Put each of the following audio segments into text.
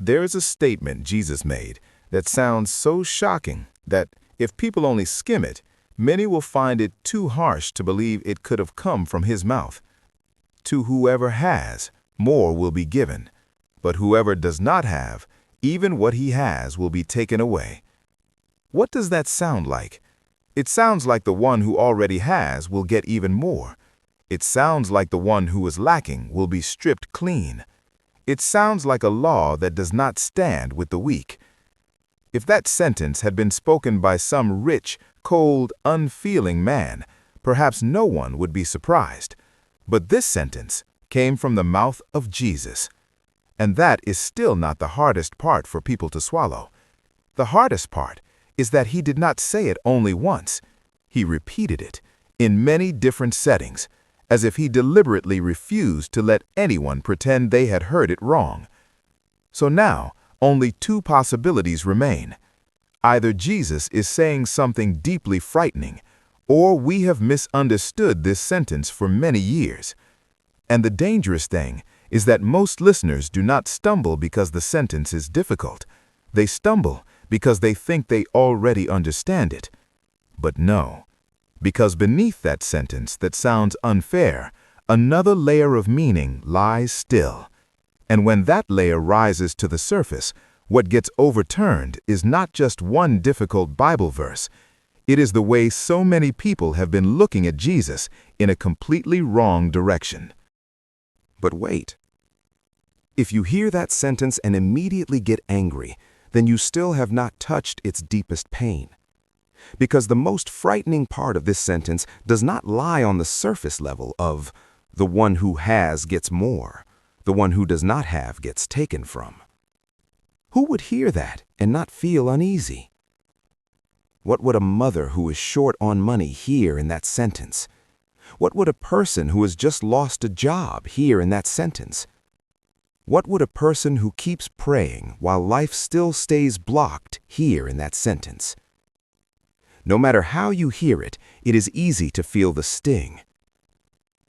There is a statement Jesus made that sounds so shocking that, if people only skim it, many will find it too harsh to believe it could have come from his mouth. To whoever has, more will be given, but whoever does not have, even what he has will be taken away. What does that sound like? It sounds like the one who already has will get even more. It sounds like the one who is lacking will be stripped clean. It sounds like a law that does not stand with the weak. If that sentence had been spoken by some rich, cold, unfeeling man, perhaps no one would be surprised. But this sentence came from the mouth of Jesus. And that is still not the hardest part for people to swallow. The hardest part is that he did not say it only once. He repeated it in many different settings, as if he deliberately refused to let anyone pretend they had heard it wrong. So now, only two possibilities remain. Either Jesus is saying something deeply frightening, or we have misunderstood this sentence for many years. And the dangerous thing is that most listeners do not stumble because the sentence is difficult. They stumble because they think they already understand it. But no, because beneath that sentence that sounds unfair, another layer of meaning lies still. And when that layer rises to the surface, what gets overturned is not just one difficult Bible verse. It is the way so many people have been looking at Jesus in a completely wrong direction. But wait. If you hear that sentence and immediately get angry, then you still have not touched its deepest pain. Because the most frightening part of this sentence does not lie on the surface level of the one who has gets more, the one who does not have gets taken from. Who would hear that and not feel uneasy? What would a mother who is short on money hear in that sentence? What would a person who has just lost a job hear in that sentence? What would a person who keeps praying while life still stays blocked hear in that sentence? No matter how you hear it, it is easy to feel the sting.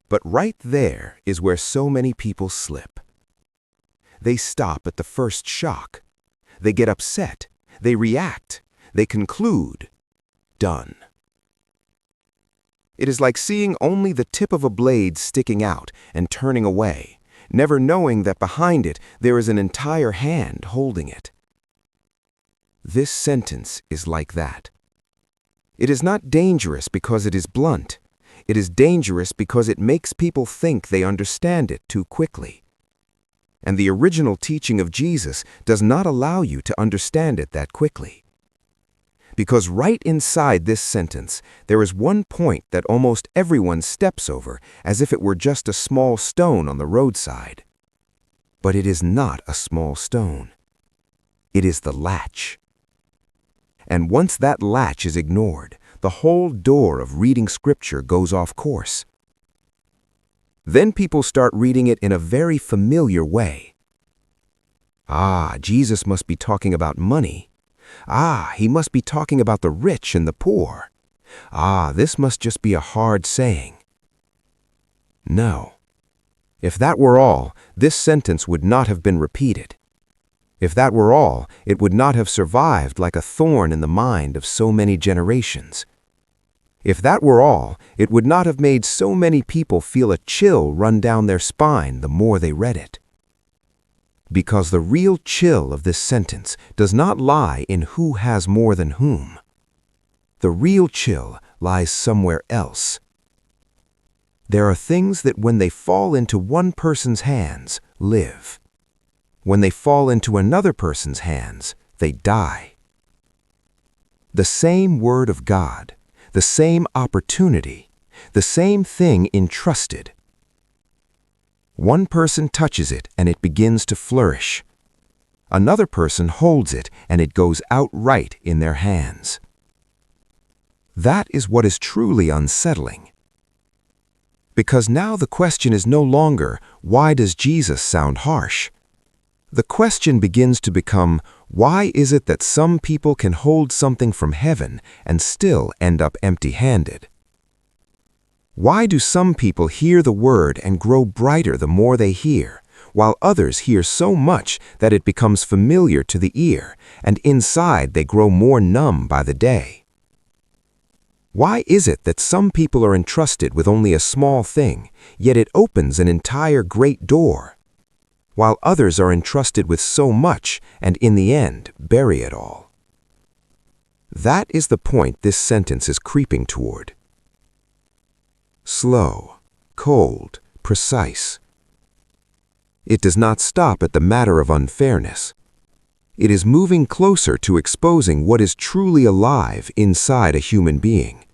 But right there is where so many people slip. They stop at the first shock. They get upset. They react. They conclude. Done. It is like seeing only the tip of a blade sticking out and turning away, never knowing that behind it there is an entire hand holding it. This sentence is like that. It is not dangerous because it is blunt. It is dangerous because it makes people think they understand it too quickly. And the original teaching of Jesus does not allow you to understand it that quickly. Because right inside this sentence, there is one point that almost everyone steps over as if it were just a small stone on the roadside. But it is not a small stone. It is the latch. And once that latch is ignored, the whole door of reading Scripture goes off course. Then people start reading it in a very familiar way. Ah, Jesus must be talking about money. Ah, he must be talking about the rich and the poor. Ah, this must just be a hard saying. No. If that were all, this sentence would not have been repeated. If that were all, it would not have survived like a thorn in the mind of so many generations. If that were all, it would not have made so many people feel a chill run down their spine the more they read it. Because the real chill of this sentence does not lie in who has more than whom. The real chill lies somewhere else. There are things that when they fall into one person's hands, live. When they fall into another person's hands, they die. The same Word of God, the same opportunity, the same thing entrusted. One person touches it and it begins to flourish. Another person holds it and it goes outright in their hands. That is what is truly unsettling. Because now the question is no longer, why does Jesus sound harsh? The question begins to become, why is it that some people can hold something from heaven and still end up empty-handed? Why do some people hear the word and grow brighter the more they hear, while others hear so much that it becomes familiar to the ear, and inside they grow more numb by the day. Why is it that some people are entrusted with only a small thing, yet it opens an entire great door, while others are entrusted with so much and in the end bury it all? That is the point this sentence is creeping toward. Slow, cold, precise. It does not stop at the matter of unfairness. It is moving closer to exposing what is truly alive inside a human being.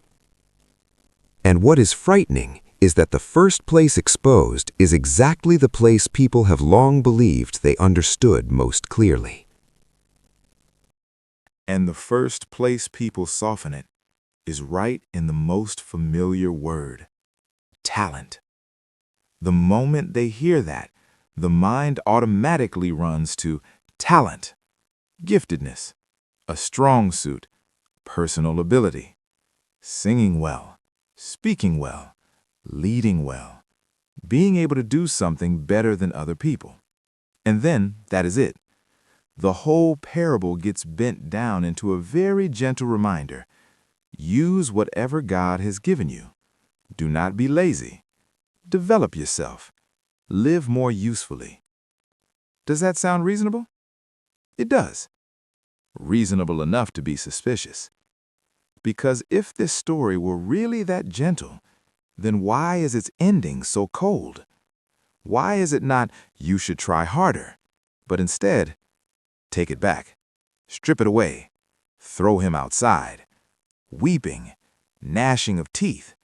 And what is frightening is that the first place exposed is exactly the place people have long believed they understood most clearly. And the first place people soften it is right in the most familiar word, talent. The moment they hear that, the mind automatically runs to talent, giftedness, a strong suit, personal ability, singing well, speaking well, leading well, being able to do something better than other people. And then that is it. The whole parable gets bent down into a very gentle reminder. Use whatever God has given you. Do not be lazy. Develop yourself. Live more usefully. Does that sound reasonable? It does. Reasonable enough to be suspicious. Because if this story were really that gentle, then why is its ending so cold? Why is it not, you should try harder, but instead, take it back, strip it away, throw him outside, weeping, gnashing of teeth?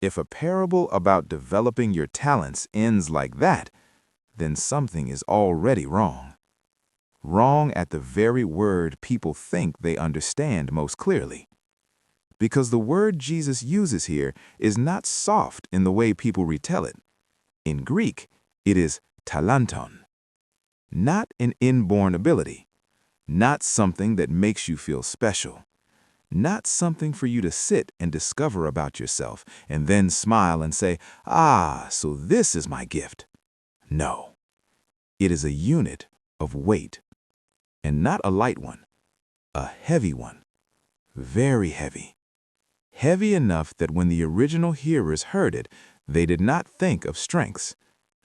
If a parable about developing your talents ends like that, then something is already wrong. Wrong at the very word people think they understand most clearly. Because the word Jesus uses here is not soft in the way people retell it. In Greek, it is talanton. Not an inborn ability. Not something that makes you feel special. Not something for you to sit and discover about yourself and then smile and say, "Ah, so this is my gift." No. It is a unit of weight. And not a light one, a heavy one. Very heavy. Heavy enough that when the original hearers heard it, they did not think of strengths.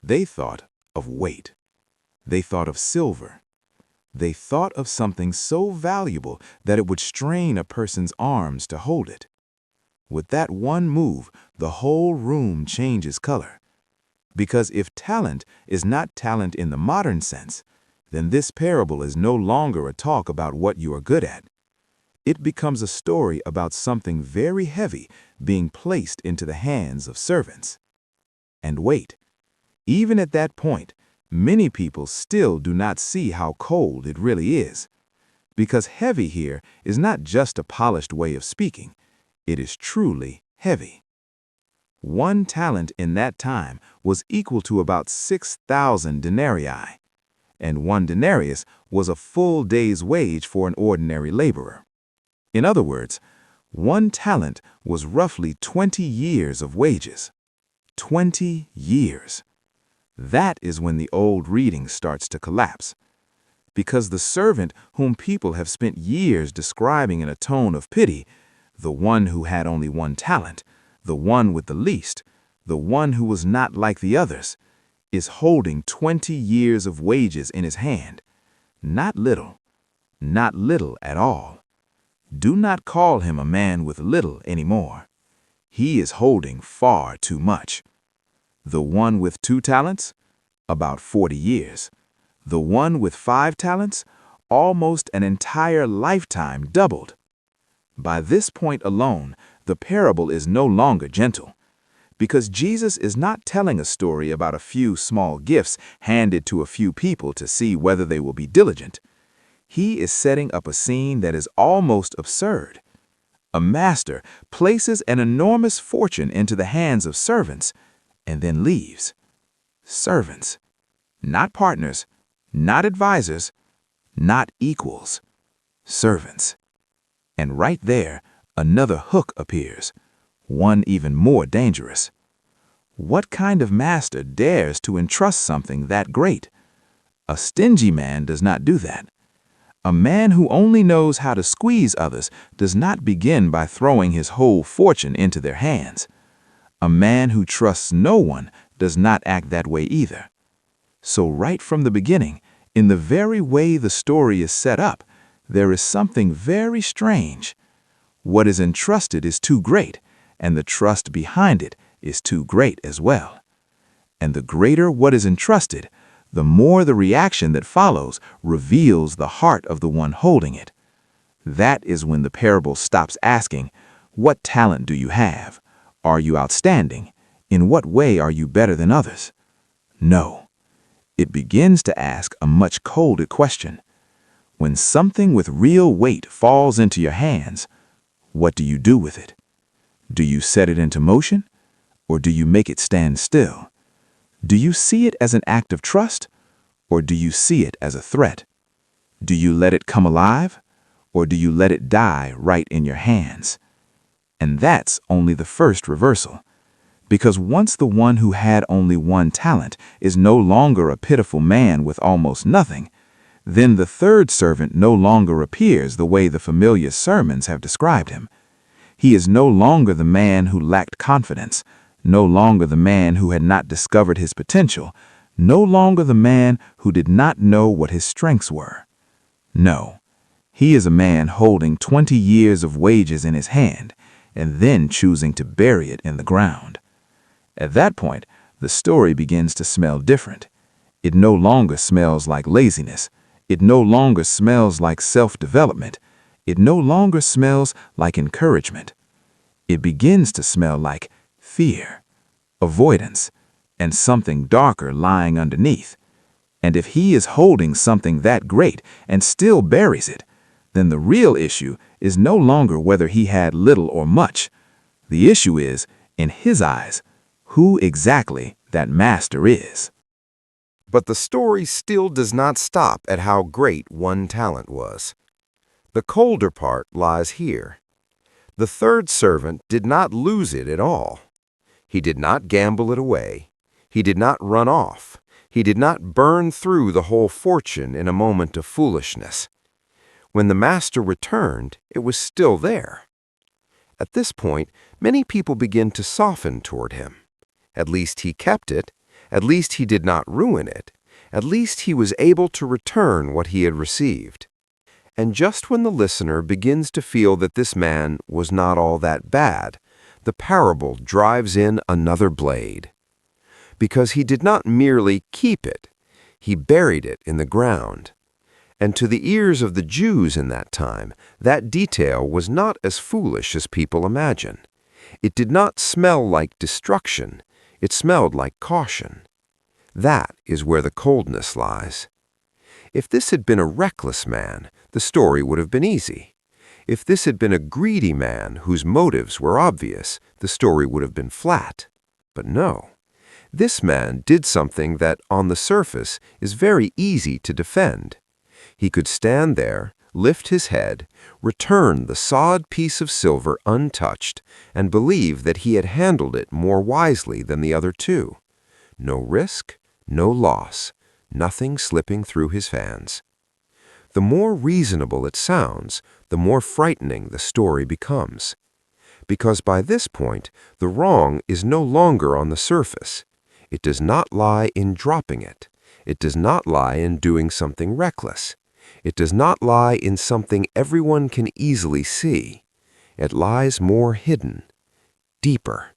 They thought of weight. They thought of silver. They thought of something so valuable that it would strain a person's arms to hold it. With that one move, the whole room changes color. Because if talent is not talent in the modern sense, then this parable is no longer a talk about what you are good at. It becomes a story about something very heavy being placed into the hands of servants. And wait, even at that point, many people still do not see how cold it really is. Because heavy here is not just a polished way of speaking, it is truly heavy. One talent in that time was equal to about 6,000 denarii, and one denarius was a full day's wage for an ordinary laborer. In other words, one talent was roughly 20 years of wages. 20 years. That is when the old reading starts to collapse. Because the servant whom people have spent years describing in a tone of pity, the one who had only one talent, the one with the least, the one who was not like the others, is holding 20 years of wages in his hand. Not little at all. Do not call him a man with little anymore. He is holding far too much. The one with 2 talents? About 40 years. The one with 5 talents? Almost an entire lifetime doubled. By this point alone, the parable is no longer gentle. Because Jesus is not telling a story about a few small gifts handed to a few people to see whether they will be diligent. He is setting up a scene that is almost absurd. A master places an enormous fortune into the hands of servants and then leaves. Servants. Not partners, not advisors, not equals. Servants. And right there, another hook appears. One even more dangerous. What kind of master dares to entrust something that great? A stingy man does not do that. A man who only knows how to squeeze others does not begin by throwing his whole fortune into their hands. A man who trusts no one does not act that way either. So right from the beginning, in the very way the story is set up, there is something very strange. What is entrusted is too great, and the trust behind it is too great as well. And the greater what is entrusted, the more the reaction that follows reveals the heart of the one holding it. That is when the parable stops asking, "What talent do you have? Are you outstanding? In what way are you better than others?" No. It begins to ask a much colder question. When something with real weight falls into your hands, what do you do with it? Do you set it into motion, or do you make it stand still? Do you see it as an act of trust, or do you see it as a threat? Do you let it come alive, or do you let it die right in your hands? And that's only the first reversal. Because once the one who had only one talent is no longer a pitiful man with almost nothing, then the third servant no longer appears the way the familiar sermons have described him. He is no longer the man who lacked confidence, no longer the man who had not discovered his potential, no longer the man who did not know what his strengths were. No, he is a man holding 20 years of wages in his hand and then choosing to bury it in the ground. At that point, the story begins to smell different. It no longer smells like laziness. It no longer smells like self-development. It no longer smells like encouragement. It begins to smell like fear, avoidance, and something darker lying underneath. And if he is holding something that great and still buries it, then the real issue is no longer whether he had little or much. The issue is, in his eyes, who exactly that master is. But the story still does not stop at how great one talent was. The colder part lies here. The third servant did not lose it at all. He did not gamble it away. He did not run off. He did not burn through the whole fortune in a moment of foolishness. When the master returned, it was still there. At this point, many people begin to soften toward him. At least he kept it. At least he did not ruin it. At least he was able to return what he had received. And just when the listener begins to feel that this man was not all that bad, the parable drives in another blade. Because he did not merely keep it, he buried it in the ground. And to the ears of the Jews in that time, that detail was not as foolish as people imagine. It did not smell like destruction. It smelled like caution. That is where the coldness lies. If this had been a reckless man, the story would have been easy. If this had been a greedy man whose motives were obvious, the story would have been flat. But no. This man did something that, on the surface, is very easy to defend. He could stand there, lift his head, return the sawed piece of silver untouched, and believe that he had handled it more wisely than the other two. No risk, no loss, nothing slipping through his hands. The more reasonable it sounds, the more frightening the story becomes. Because by this point, the wrong is no longer on the surface. It does not lie in dropping it. It does not lie in doing something reckless. It does not lie in something everyone can easily see. It lies more hidden, deeper.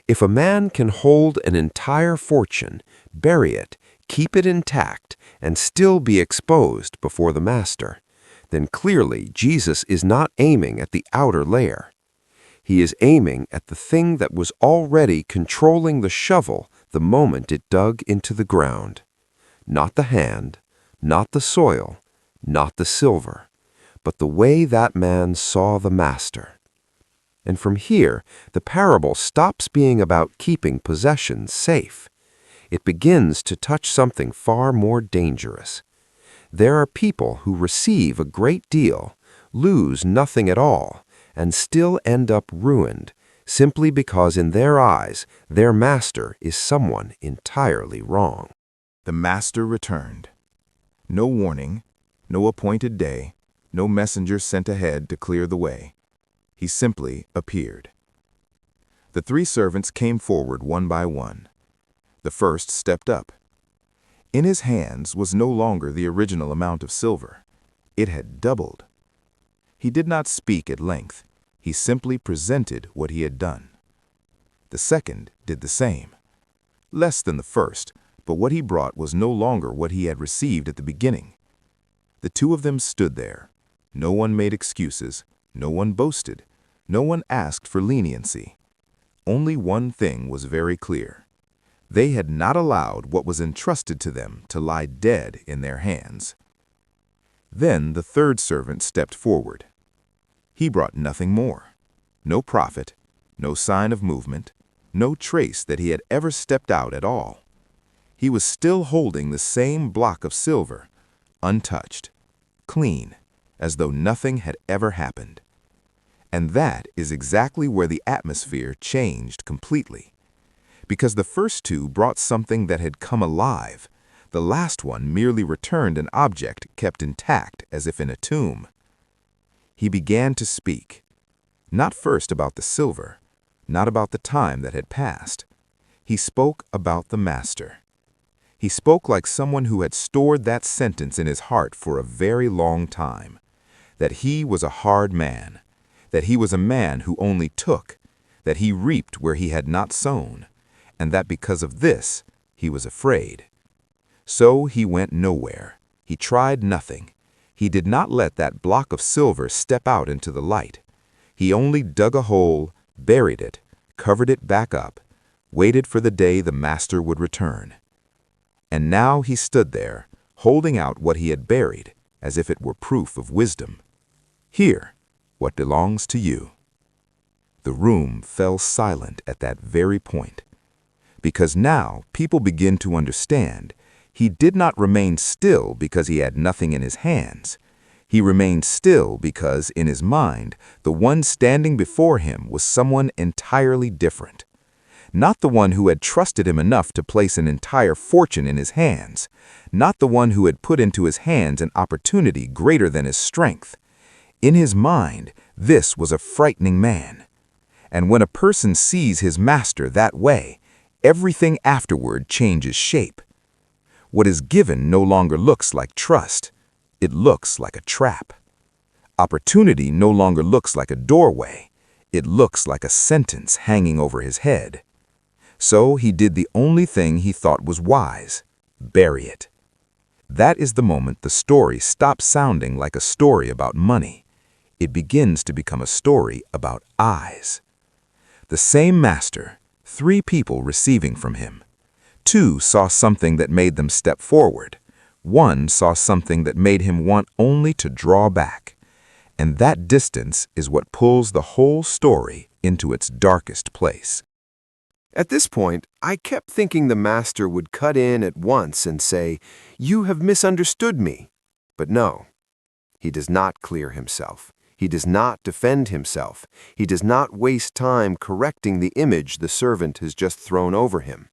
If a man can hold an entire fortune, bury it, keep it intact, and still be exposed before the master, then clearly Jesus is not aiming at the outer layer. He is aiming at the thing that was already controlling the shovel the moment it dug into the ground. Not the hand, not the soil, not the silver, but the way that man saw the master. And from here, the parable stops being about keeping possessions safe. It begins to touch something far more dangerous. There are people who receive a great deal, lose nothing at all, and still end up ruined, simply because in their eyes, their master is someone entirely wrong. The master returned. No warning, no appointed day, no messenger sent ahead to clear the way. He simply appeared. The 3 servants came forward one by one. The first stepped up. In his hands was no longer the original amount of silver. It had doubled. He did not speak at length. He simply presented what he had done. The second did the same. Less than the first, but what he brought was no longer what he had received at the beginning. The 2 of them stood there. No one made excuses. No one boasted. No one asked for leniency. Only one thing was very clear. They had not allowed what was entrusted to them to lie dead in their hands. Then the 3rd servant stepped forward. He brought nothing more. No profit, no sign of movement, no trace that he had ever stepped out at all. He was still holding the same block of silver, untouched, clean, as though nothing had ever happened. And that is exactly where the atmosphere changed completely. Because the first 2 brought something that had come alive, the last one merely returned an object kept intact as if in a tomb. He began to speak, not first about the silver, not about the time that had passed. He spoke about the master. He spoke like someone who had stored that sentence in his heart for a very long time, that he was a hard man, that he was a man who only took, that he reaped where he had not sown, and that because of this, he was afraid. So he went nowhere. He tried nothing. He did not let that block of silver step out into the light. He only dug a hole, buried it, covered it back up, waited for the day the master would return. And now he stood there, holding out what he had buried, as if it were proof of wisdom. Here, what belongs to you. The room fell silent at that very point. Because now people begin to understand he did not remain still because he had nothing in his hands. He remained still because, in his mind, the one standing before him was someone entirely different. Not the one who had trusted him enough to place an entire fortune in his hands. Not the one who had put into his hands an opportunity greater than his strength. In his mind, this was a frightening man. And when a person sees his master that way, everything afterward changes shape. What is given no longer looks like trust. It looks like a trap. Opportunity no longer looks like a doorway. It looks like a sentence hanging over his head. So he did the only thing he thought was wise: bury it. That is the moment the story stops sounding like a story about money. It begins to become a story about eyes. The same master, 3 people receiving from him. 2 saw something that made them step forward. 1 saw something that made him want only to draw back. And that distance is what pulls the whole story into its darkest place. At this point, I kept thinking the master would cut in at once and say, "You have misunderstood me." But no, he does not clear himself. He does not defend himself. He does not waste time correcting the image the servant has just thrown over him.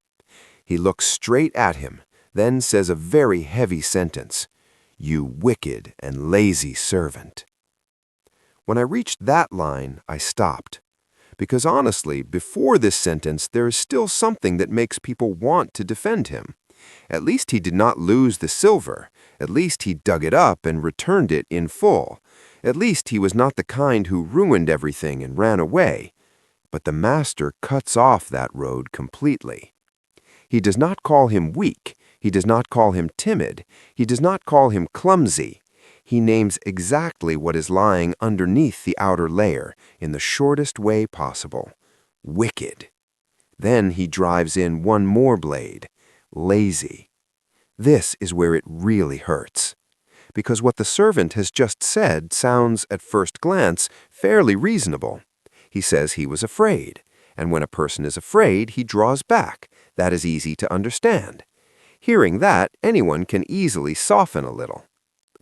He looks straight at him, then says a very heavy sentence: "You wicked and lazy servant." When I reached that line, I stopped. Because honestly, before this sentence, there is still something that makes people want to defend him. At least he did not lose the silver. At least he dug it up and returned it in full. At least he was not the kind who ruined everything and ran away. But the master cuts off that road completely. He does not call him weak. He does not call him timid. He does not call him clumsy. He names exactly what is lying underneath the outer layer in the shortest way possible: wicked. Then he drives in one more blade: lazy. This is where it really hurts. Because what the servant has just said sounds, at first glance, fairly reasonable. He says he was afraid, and when a person is afraid, he draws back. That is easy to understand. Hearing that, anyone can easily soften a little.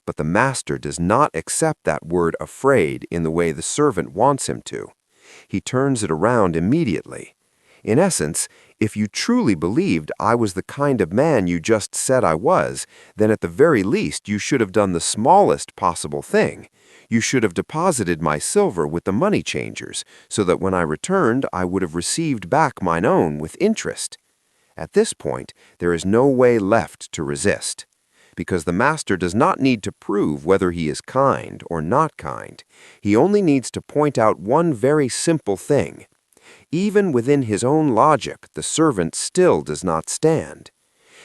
But the master does not accept that word afraid in the way the servant wants him to. He turns it around immediately. In essence, if you truly believed I was the kind of man you just said I was, then at the very least you should have done the smallest possible thing. You should have deposited my silver with the money changers, so that when I returned I would have received back mine own with interest. At this point, there is no way left to resist, because the master does not need to prove whether he is kind or not kind. He only needs to point out one very simple thing. Even within his own logic, the servant still does not stand.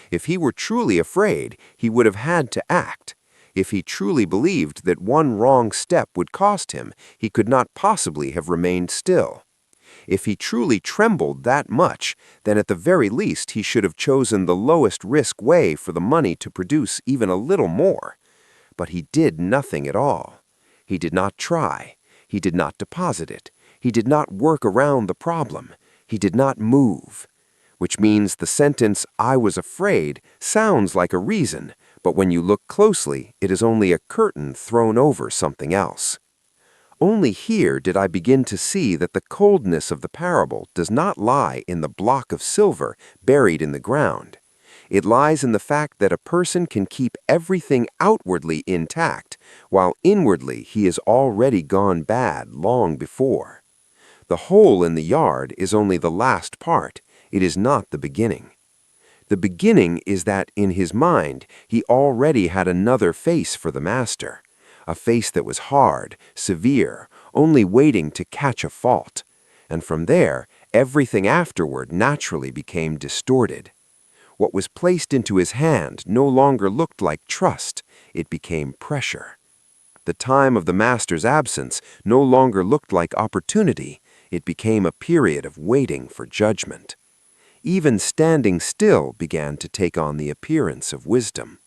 If he were truly afraid, he would have had to act. If he truly believed that one wrong step would cost him, he could not possibly have remained still. If he truly trembled that much, then at the very least he should have chosen the lowest risk way for the money to produce even a little more. But he did nothing at all. He did not try. He did not deposit it. He did not work around the problem. He did not move. Which means the sentence, "I was afraid," sounds like a reason, but when you look closely, it is only a curtain thrown over something else. Only here did I begin to see that the coldness of the parable does not lie in the block of silver buried in the ground. It lies in the fact that a person can keep everything outwardly intact, while inwardly he is already gone bad long before. The hole in the yard is only the last part. It is not the beginning. The beginning is that in his mind he already had another face for the master, a face that was hard, severe, only waiting to catch a fault. And from there, everything afterward naturally became distorted. What was placed into his hand no longer looked like trust, it became pressure. The time of the master's absence no longer looked like opportunity, it became a period of waiting for judgment. Even standing still began to take on the appearance of wisdom.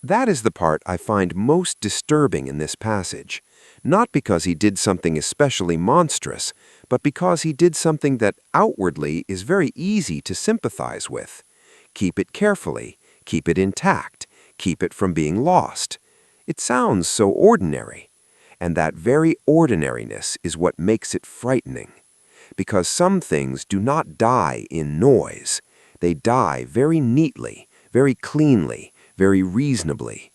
That is the part I find most disturbing in this passage, not because he did something especially monstrous, but because he did something that outwardly is very easy to sympathize with. Keep it carefully, keep it intact, keep it from being lost. It sounds so ordinary, and that very ordinariness is what makes it frightening. Because some things do not die in noise. They die very neatly, very cleanly, very reasonably.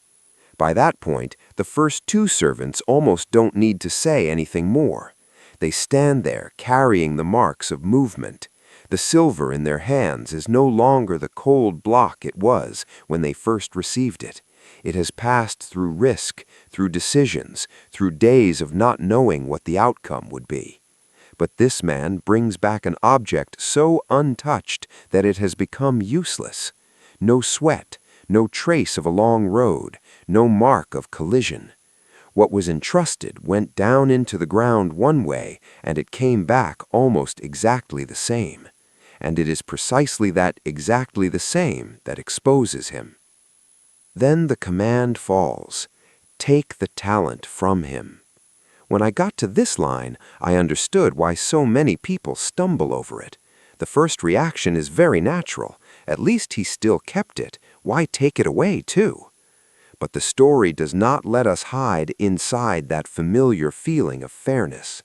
By that point, the first two servants almost don't need to say anything more. They stand there carrying the marks of movement. The silver in their hands is no longer the cold block it was when they first received it. It has passed through risk, through decisions, through days of not knowing what the outcome would be. But this man brings back an object so untouched that it has become useless. No sweat, no trace of a long road, no mark of collision. What was entrusted went down into the ground one way, and it came back almost exactly the same. And it is precisely that exactly the same that exposes him. Then the command falls, "Take the talent from him." When I got to this line, I understood why so many people stumble over it. The first reaction is very natural. At least he still kept it. Why take it away, too? But the story does not let us hide inside that familiar feeling of fairness.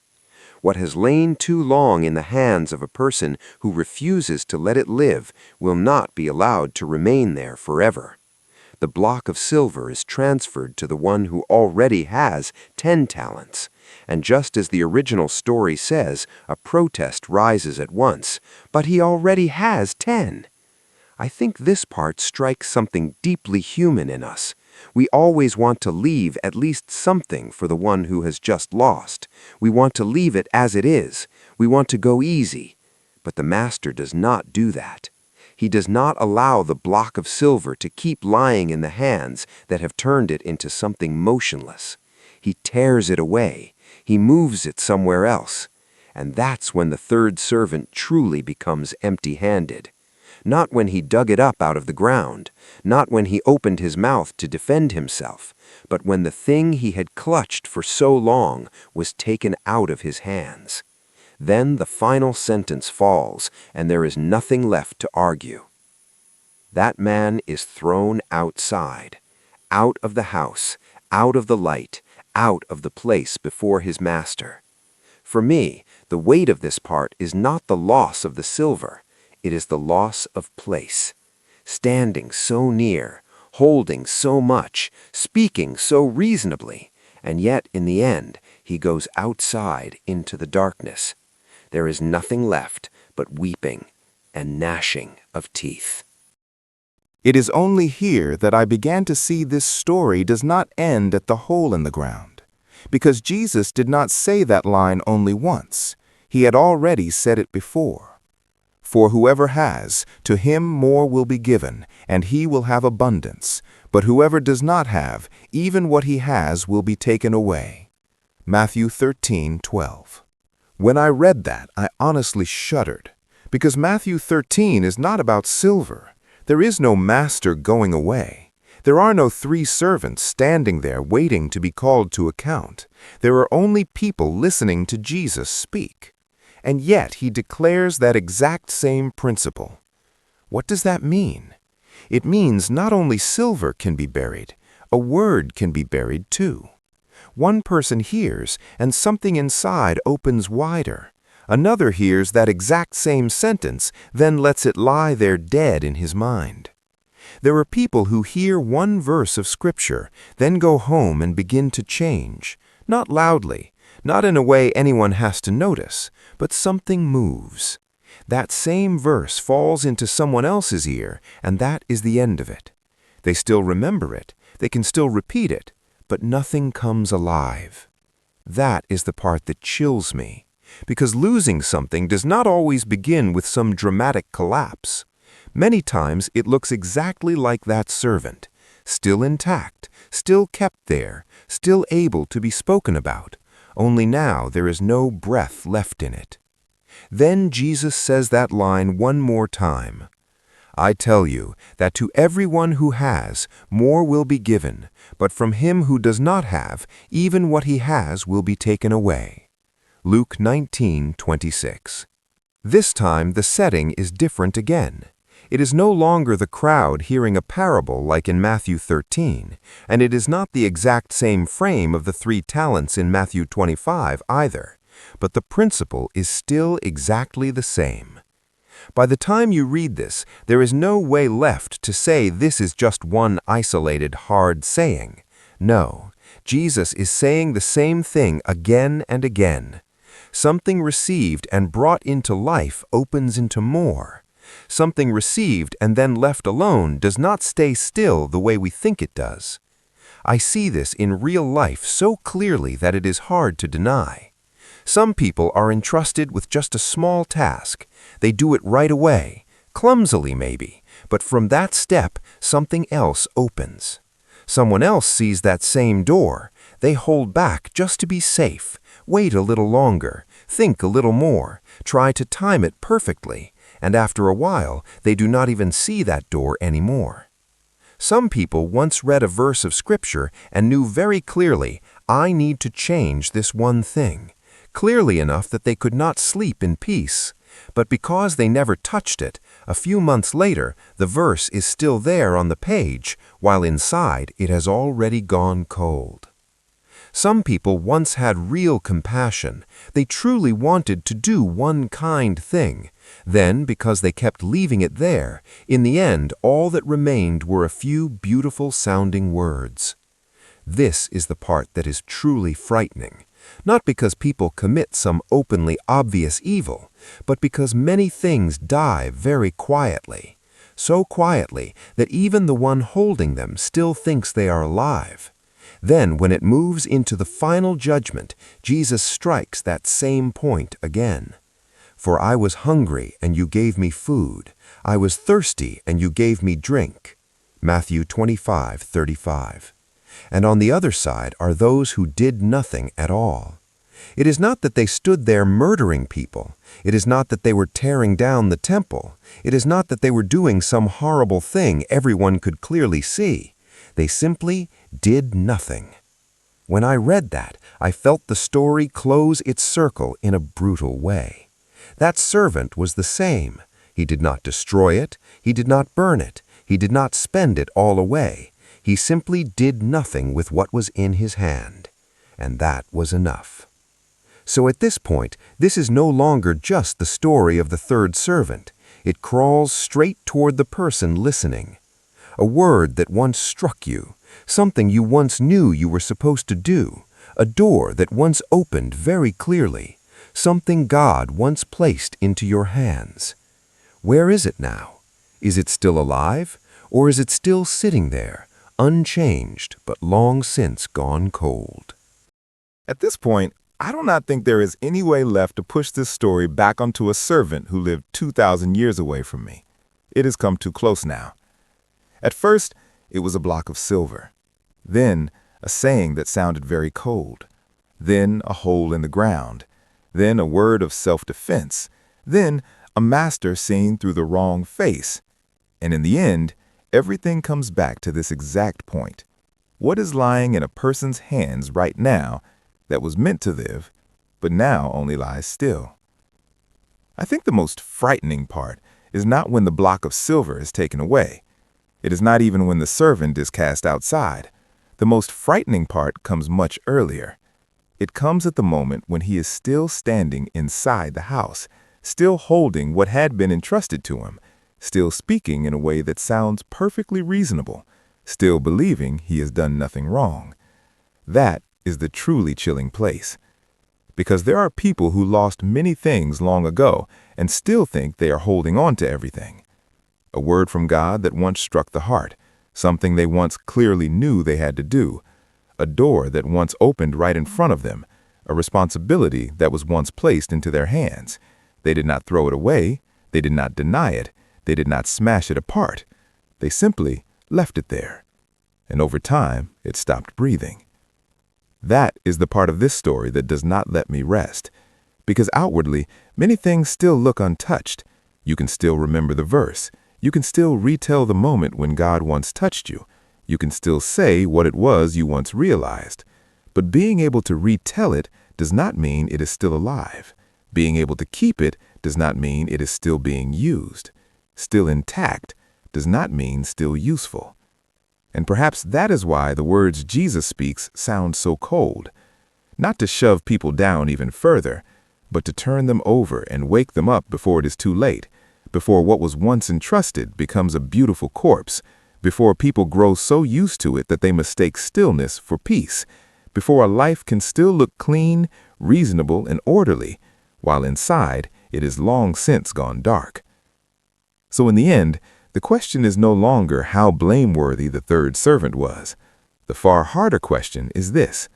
What has lain too long in the hands of a person who refuses to let it live will not be allowed to remain there forever. The block of silver is transferred to the one who already has 10 talents. And just as the original story says, a protest rises at once, but he already has 10. I think this part strikes something deeply human in us. We always want to leave at least something for the one who has just lost. We want to leave it as it is. We want to go easy. But the master does not do that. He does not allow the block of silver to keep lying in the hands that have turned it into something motionless. He tears it away. He moves it somewhere else. And that's when the third servant truly becomes empty-handed. Not when he dug it up out of the ground, not when he opened his mouth to defend himself, but when the thing he had clutched for so long was taken out of his hands. Then the final sentence falls, and there is nothing left to argue. That man is thrown outside, out of the house, out of the light, out of the place before his master. For me, the weight of this part is not the loss of the silver, it is the loss of place. Standing so near, holding so much, speaking so reasonably, and yet in the end he goes outside into the darkness. There is nothing left but weeping and gnashing of teeth. It is only here that I began to see this story does not end at the hole in the ground, because Jesus did not say that line only once. He had already said it before. For whoever has, to him more will be given, and he will have abundance. But whoever does not have, even what he has will be taken away. Matthew 13:12. When I read that, I honestly shuddered, because Matthew 13 is not about silver. There is no master going away. There are no 3 servants standing there waiting to be called to account. There are only people listening to Jesus speak. And yet he declares that exact same principle. What does that mean? It means not only silver can be buried, a word can be buried too. One person hears, and something inside opens wider. Another hears that exact same sentence, then lets it lie there dead in his mind. There are people who hear one verse of Scripture, then go home and begin to change, not loudly, not in a way anyone has to notice, but something moves. That same verse falls into someone else's ear, and that is the end of it. They still remember it, they can still repeat it, but nothing comes alive. That is the part that chills me, because losing something does not always begin with some dramatic collapse. Many times it looks exactly like that servant, still intact, still kept there, still able to be spoken about, only now there is no breath left in it. Then Jesus says that line one more time. I tell you that to everyone who has, more will be given, but from him who does not have, even what he has will be taken away. Luke 19:26. This time the setting is different again. It is no longer the crowd hearing a parable like in Matthew 13, and it is not the exact same frame of the 3 talents in Matthew 25 either, but the principle is still exactly the same. By the time you read this, there is no way left to say this is just one isolated, hard saying. No, Jesus is saying the same thing again and again. Something received and brought into life opens into more. Something received and then left alone does not stay still the way we think it does. I see this in real life so clearly that it is hard to deny. Some people are entrusted with just a small task. They do it right away, clumsily maybe, but from that step, something else opens. Someone else sees that same door. They hold back just to be safe, wait a little longer, think a little more, try to time it perfectly, and after a while, they do not even see that door anymore. Some people once read a verse of Scripture and knew very clearly, I need to change this one thing, clearly enough that they could not sleep in peace. But because they never touched it, a few months later, the verse is still there on the page, while inside it has already gone cold. Some people once had real compassion. They truly wanted to do one kind thing. Then, because they kept leaving it there, in the end, all that remained were a few beautiful-sounding words. This is the part that is truly frightening. Not because people commit some openly obvious evil, but because many things die very quietly, so quietly that even the one holding them still thinks they are alive. Then, when it moves into the final judgment, Jesus strikes that same point again. For I was hungry, and you gave me food. I was thirsty, and you gave me drink. Matthew 25:35. And on the other side are those who did nothing at all. It is not that they stood there murdering people. It is not that they were tearing down the temple. It is not that they were doing some horrible thing everyone could clearly see. They simply did nothing. When I read that, I felt the story close its circle in a brutal way. That servant was the same. He did not destroy it. He did not burn it. He did not spend it all away. He simply did nothing with what was in his hand. And that was enough. So at this point, this is no longer just the story of the third servant. It crawls straight toward the person listening. A word that once struck you, something you once knew you were supposed to do, a door that once opened very clearly, something God once placed into your hands. Where is it now? Is it still alive, or is it still sitting there, unchanged but long since gone cold? At this point, I do not think there is any way left to push this story back onto a servant who lived 2,000 years away from me. It has come too close now. At first, it was a block of silver. Then, a saying that sounded very cold. Then, a hole in the ground. Then, a word of self-defense. Then, a master seen through the wrong face. And in the end, everything comes back to this exact point. What is lying in a person's hands right now that was meant to live, but now only lies still? I think the most frightening part is not when the block of silver is taken away. It is not even when the servant is cast outside. The most frightening part comes much earlier. It comes at the moment when he is still standing inside the house, still holding what had been entrusted to him, still speaking in a way that sounds perfectly reasonable, still believing he has done nothing wrong. That is the truly chilling place. Because there are people who lost many things long ago and still think they are holding on to everything. A word from God that once struck the heart, something they once clearly knew they had to do, a door that once opened right in front of them, a responsibility that was once placed into their hands. They did not throw it away, they did not deny it, they did not smash it apart. They simply left it there. And over time, it stopped breathing. That is the part of this story that does not let me rest. Because outwardly, many things still look untouched. You can still remember the verse. You can still retell the moment when God once touched you. You can still say what it was you once realized. But being able to retell it does not mean it is still alive. Being able to keep it does not mean it is still being used. Still intact does not mean still useful. And perhaps that is why the words Jesus speaks sound so cold. Not to shove people down even further, but to turn them over and wake them up before it is too late, before what was once entrusted becomes a beautiful corpse, before people grow so used to it that they mistake stillness for peace, before a life can still look clean, reasonable, and orderly, while inside it is long since gone dark. So in the end, the question is no longer how blameworthy the third servant was. The far harder question is this: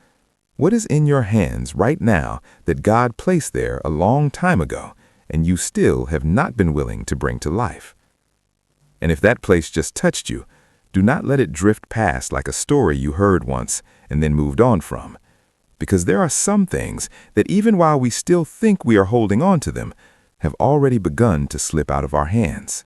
what is in your hands right now that God placed there a long time ago and you still have not been willing to bring to life? And if that place just touched you, do not let it drift past like a story you heard once and then moved on from. Because there are some things that even while we still think we are holding on to them, have already begun to slip out of our hands.